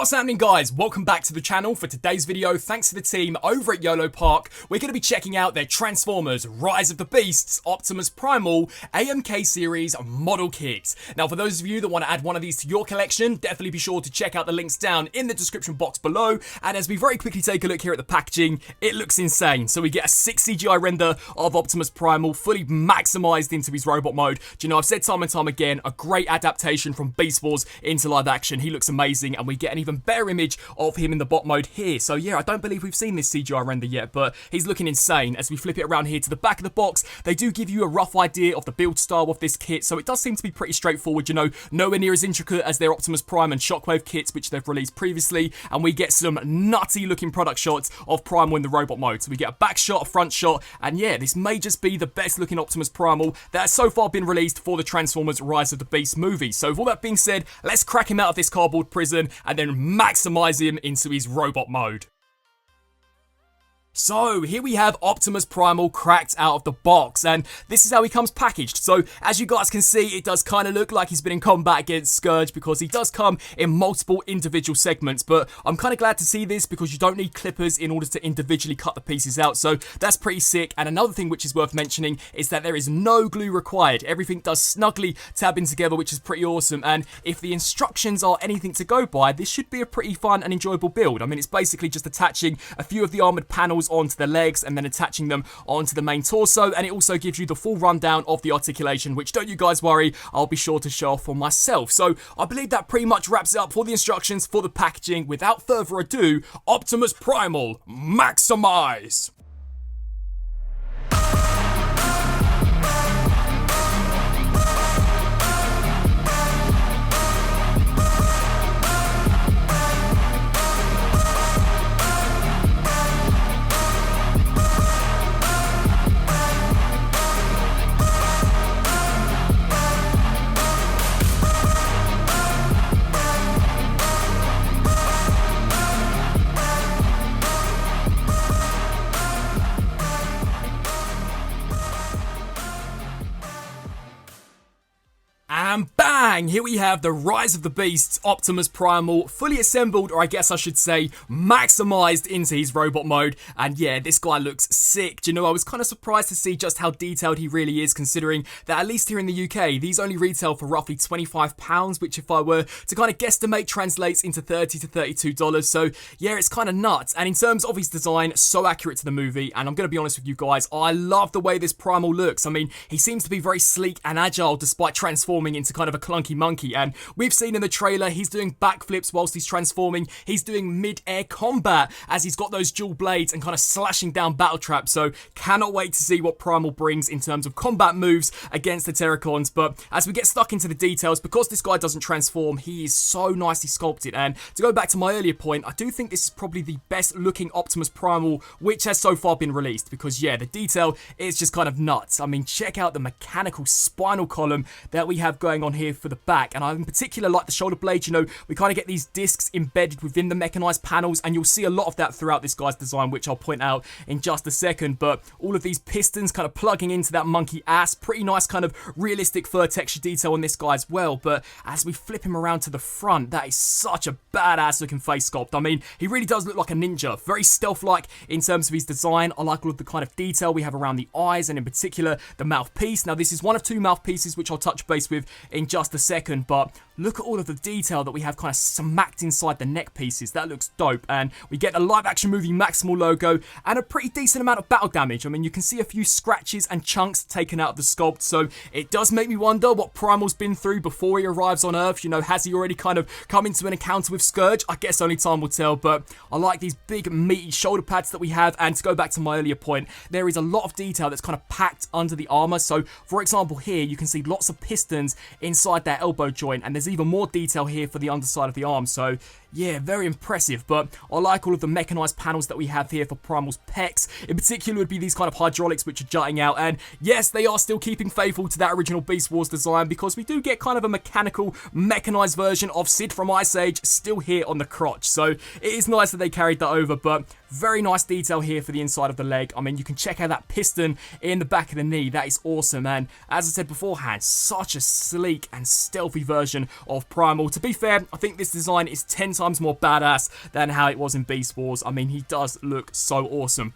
What's happening, guys? Welcome back to the channel. For today's video, thanks to the team over at Yolopark, we're going to be checking out their Transformers Rise of the Beasts Optimus Primal AMK series model kit. Now, for those of you that want to add one of these to your collection, definitely be sure to check out the links down in the description box below. And as we very quickly take a look here at the packaging, it looks insane. So we get a 6 CGI render of Optimus Primal, fully maximized into his robot mode. Do you know, I've said time and time again, a great adaptation from Beast Wars into live action. He looks amazing, and we get an even better image of him in the bot mode here. So yeah, I don't believe we've seen this CGI render yet, but he's looking insane. As we flip it around here to the back of the box, they do give you a rough idea of the build style of this kit, so it does seem to be pretty straightforward, you know, nowhere near as intricate as their Optimus Prime and Shockwave kits, which they've released previously, and we get some nutty looking product shots of Primal in the robot mode. So we get a back shot, a front shot, and yeah, this may just be the best looking Optimus Primal that has so far been released for the Transformers Rise of the Beast movie. So with all that being said, let's crack him out of this cardboard prison and then maximize him into his robot mode. So here we have Optimus Primal cracked out of the box, and this is how he comes packaged. So as you guys can see, it does kind of look like he's been in combat against Scourge, because he does come in multiple individual segments, but I'm kind of glad to see this because you don't need clippers in order to individually cut the pieces out, so that's pretty sick. And another thing which is worth mentioning is that there is no glue required. Everything does snugly tab in together, which is pretty awesome, and if the instructions are anything to go by, this should be a pretty fun and enjoyable build. I mean, it's basically just attaching a few of the armoured panels onto the legs and then attaching them onto the main torso, and it also gives you the full rundown of the articulation, which, don't you guys worry, I'll be sure to show off for myself. So I believe that pretty much wraps it up for the instructions for the packaging. Without further ado, Optimus Primal, maximize! And bang! Here we have the Rise of the Beasts Optimus Primal, fully assembled, or I guess I should say maximized into his robot mode. And yeah, this guy looks sick. Do you know, I was kind of surprised to see just how detailed he really is, considering that at least here in the UK, these only retail for roughly £25, which if I were to kind of guesstimate translates into $30 to $32. So yeah, it's kind of nuts. And in terms of his design, so accurate to the movie. And I'm going to be honest with you guys, I love the way this Primal looks. I mean, he seems to be very sleek and agile despite transforming into kind of a clunky monkey, and we've seen in the trailer he's doing backflips whilst he's transforming. He's doing mid-air combat as he's got those dual blades and kind of slashing down battle traps. So cannot wait to see what Primal brings in terms of combat moves against the Terracons. But as we get stuck into the details, because this guy doesn't transform, he is so nicely sculpted. And to go back to my earlier point, I do think this is probably the best looking Optimus Primal which has so far been released, because yeah, the detail is just kind of nuts. I mean, check out the mechanical spinal column that we have going on here for the back, and I in particular like the shoulder blades. You know, we kind of get these discs embedded within the mechanized panels, and you'll see a lot of that throughout this guy's design, which I'll point out in just a second. But all of these pistons kind of plugging into that monkey ass, pretty nice kind of realistic fur texture detail on this guy as well. But as we flip him around to the front, that is such a badass looking face sculpt. I mean, he really does look like a ninja, very stealth-like in terms of his design. I like all of the kind of detail we have around the eyes, and in particular the mouthpiece. Now, this is one of two mouthpieces which I'll touch base with in just a second, but look at all of the detail that we have kind of smacked inside the neck pieces. That looks dope. And we get a live action movie Maximal logo and a pretty decent amount of battle damage. I mean, you can see a few scratches and chunks taken out of the sculpt, so it does make me wonder what Primal's been through before he arrives on Earth. You know, has he already kind of come into an encounter with Scourge? I guess only time will tell, but I like these big meaty shoulder pads that we have. And to go back to my earlier point, there is a lot of detail that's kind of packed under the armor. So for example, here you can see lots of pistons inside that elbow joint, and there's even more detail here for the underside of the arm. So yeah, very impressive. But I like all of the mechanized panels that we have here for Primal's pecs. In particular would be these kind of hydraulics which are jutting out, and yes, they are still keeping faithful to that original Beast Wars design, because we do get kind of a mechanical, mechanized version of Sid from Ice Age still here on the crotch. So it is nice that they carried that over, but very nice detail here for the inside of the leg. I mean, you can check out that piston in the back of the knee. That is awesome. And as I said beforehand, such a sleek and stealthy version of Primal. To be fair, I think this design is 10 times times more badass than how it was in Beast Wars. I mean, he does look so awesome.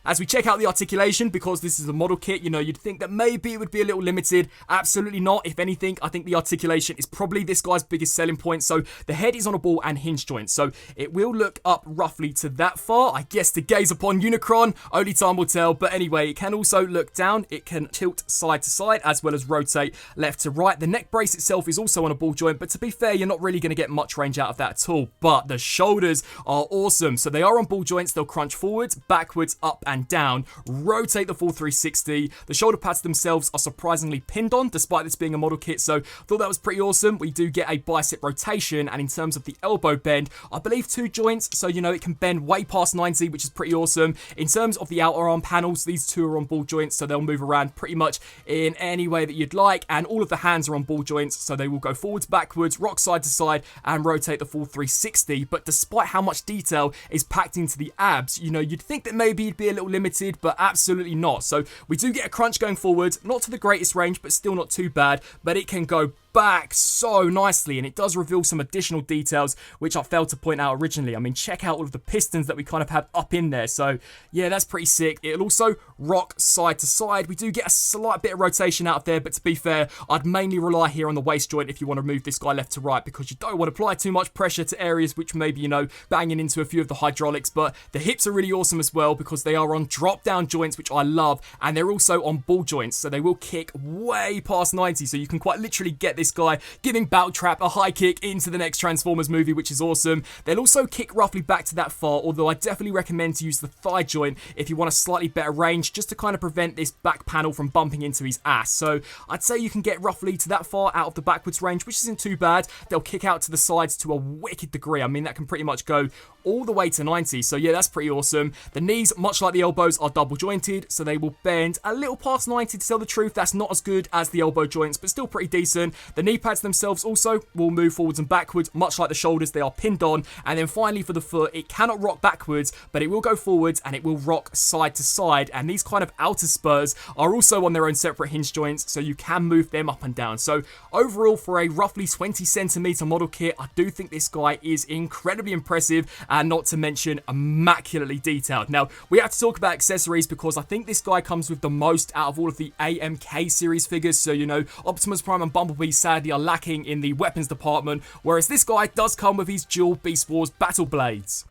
As we check out the articulation, because this is a model kit, you know, you'd think that maybe it would be a little limited. Absolutely not. If anything, I think the articulation is probably this guy's biggest selling point. So the head is on a ball and hinge joint, so it will look up roughly to that far. I guess to gaze upon Unicron, only time will tell. But anyway, it can also look down. It can tilt side to side as well as rotate left to right. The neck brace itself is also on a ball joint, but to be fair, you're not really going to get much range out of that at all. But the shoulders are awesome. So they are on ball joints. They'll crunch forwards, backwards, up and down, rotate the full 360. The shoulder pads themselves are surprisingly pinned on, despite this being a model kit, so thought that was pretty awesome. We do get a bicep rotation, and in terms of the elbow bend, I believe 2 joints, so you know it can bend way past 90, which is pretty awesome. In terms of the outer arm panels, these 2 are on ball joints, so they'll move around pretty much in any way that you'd like, and all of the hands are on ball joints, so they will go forwards, backwards, rock side to side, and rotate the full 360. But despite how much detail is packed into the abs, you know, you'd think that maybe it'd be a little limited, but absolutely not. So we do get a crunch going forward, not to the greatest range, but still not too bad, but it can go back so nicely, and it does reveal some additional details which I failed to point out originally. I mean, check out all of the pistons that we kind of have up in there, so yeah, that's pretty sick. It'll also rock side to side. We do get a slight bit of rotation out of there, but to be fair, I'd mainly rely here on the waist joint if you want to move this guy left to right, because you don't want to apply too much pressure to areas which maybe, you know, banging into a few of the hydraulics. But the hips are really awesome as well, because they are on drop down joints, which I love, and they're also on ball joints, so they will kick way past 90, so you can quite literally get this guy giving Battletrap a high kick into the next Transformers movie, which is awesome. They'll also kick roughly back to that far, although I definitely recommend to use the thigh joint if you want a slightly better range, just to kind of prevent this back panel from bumping into his ass. So I'd say you can get roughly to that far out of the backwards range, which isn't too bad. They'll kick out to the sides to a wicked degree. I mean, that can pretty much go all the way to 90, so yeah, that's pretty awesome. The knees, much like the elbows, are double jointed, so they will bend a little past 90. To tell the truth, that's not as good as the elbow joints, but still pretty decent. The knee pads themselves also will move forwards and backwards, much like the shoulders. They are pinned on. And then finally for the foot, it cannot rock backwards, but it will go forwards and it will rock side to side, and these kind of outer spurs are also on their own separate hinge joints, so you can move them up and down. So overall, for a roughly 20 centimeter model kit, I do think this guy is incredibly impressive, and not to mention immaculately detailed. Now, we have to talk about accessories, because I think this guy comes with the most out of all of the AMK series figures. So, you know, Optimus Prime and Bumblebee sadly are lacking in the weapons department, whereas this guy does come with his dual Beast Wars battle blades.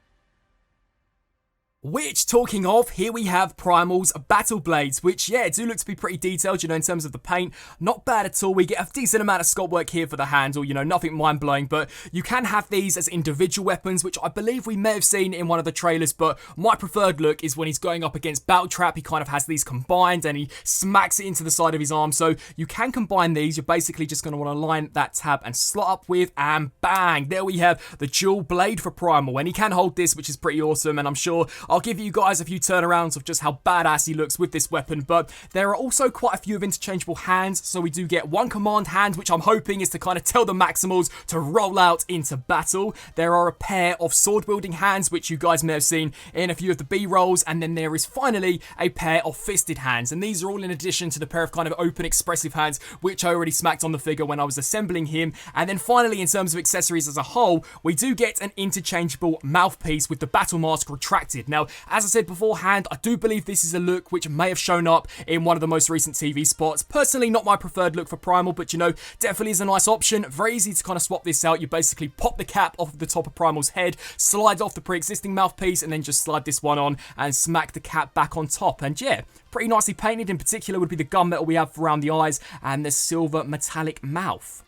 Which, talking of, here we have Primal's Battle Blades, which, yeah, do look to be pretty detailed, you know, in terms of the paint. Not bad at all. We get a decent amount of sculpt work here for the handle, you know, nothing mind-blowing, but you can have these as individual weapons, which I believe we may have seen in one of the trailers, but my preferred look is when he's going up against Battletrap. He kind of has these combined, and he smacks it into the side of his arm, so you can combine these. You're basically just going to want to line that tab and slot up with, and bang, there we have the dual blade for Primal, and he can hold this, which is pretty awesome, and I'm sure I'll give you guys a few turnarounds of just how badass he looks with this weapon. But there are also quite a few of interchangeable hands, so we do get one command hand, which I'm hoping is to kind of tell the Maximals to roll out into battle. There are a pair of sword wielding hands, which you guys may have seen in a few of the B-rolls, and then there is finally a pair of fisted hands, and these are all in addition to the pair of kind of open expressive hands which I already smacked on the figure when I was assembling him. And then finally, in terms of accessories as a whole, we do get an interchangeable mouthpiece with the battle mask retracted. Now, as I said beforehand, I do believe this is a look which may have shown up in one of the most recent TV spots. Personally, not my preferred look for Primal, but you know, definitely is a nice option. Very easy to kind of swap this out. You basically pop the cap off of the top of Primal's head, slide off the pre-existing mouthpiece, and then just slide this one on and smack the cap back on top. And yeah, pretty nicely painted. In particular would be the gunmetal we have around the eyes and the silver metallic mouth.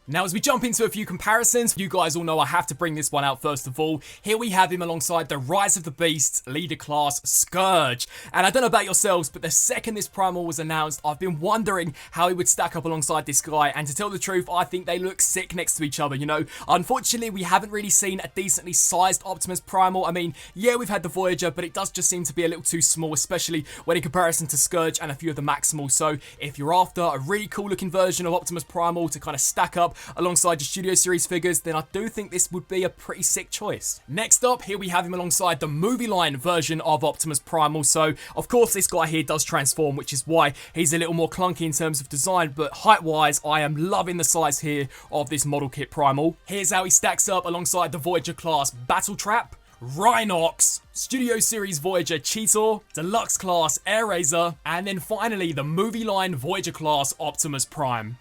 Now, as we jump into a few comparisons, you guys all know I have to bring this one out first of all. Here we have him alongside the Rise of the Beasts leader class Scourge. And I don't know about yourselves, but the second this Primal was announced, I've been wondering how he would stack up alongside this guy. And to tell the truth, I think they look sick next to each other, you know. Unfortunately, we haven't really seen a decently sized Optimus Primal. I mean, yeah, we've had the Voyager, but it does just seem to be a little too small, especially when in comparison to Scourge and a few of the Maximals. So if you're after a really cool looking version of Optimus Primal to kind of stack up alongside your Studio Series figures, then I do think this would be a pretty sick choice. Next up, here we have him alongside the movie line version of Optimus Primal. So, of course, this guy here does transform, which is why he's a little more clunky in terms of design, but height-wise, I am loving the size here of this model kit Primal. Here's how he stacks up alongside the Voyager class Battle Trap, Rhinox, Studio Series Voyager Cheetor, Deluxe class Air Razor, and then finally the movie line Voyager class Optimus Prime.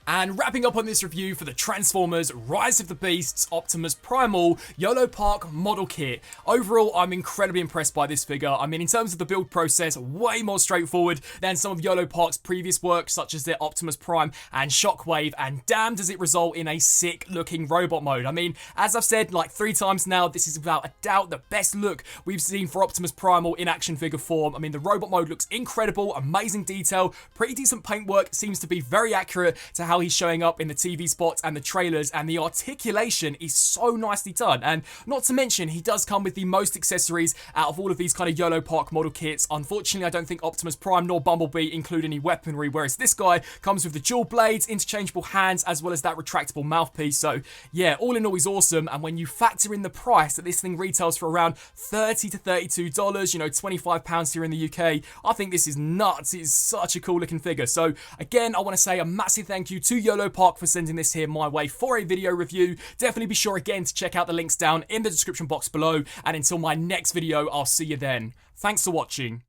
And wrapping up on this review for the Transformers Rise of the Beasts Optimus Primal Yolopark model kit. Overall, I'm incredibly impressed by this figure. I mean, in terms of the build process, way more straightforward than some of Yolopark's previous work, such as their Optimus Prime and Shockwave, and damn does it result in a sick looking robot mode. I mean, as I've said like 3 times now, this is without a doubt the best look we've seen for Optimus Primal in action figure form. I mean, the robot mode looks incredible, amazing detail, pretty decent paintwork, seems to be very accurate to how he's showing up in the TV spots and the trailers, and the articulation is so nicely done. And not to mention, he does come with the most accessories out of all of these kind of Yolopark model kits. Unfortunately, I don't think Optimus Prime nor Bumblebee include any weaponry, whereas this guy comes with the dual blades, interchangeable hands, as well as that retractable mouthpiece. So yeah, all in all, he's awesome. And when you factor in the price that this thing retails for around $30 to $32, you know, £25 here in the UK, I think this is nuts. It is such a cool looking figure. So again, I want to say a massive thank you to Yolopark for sending this here my way for a video review. Definitely be sure again to check out the links down in the description box below, and until my next video, I'll see you then. Thanks for watching.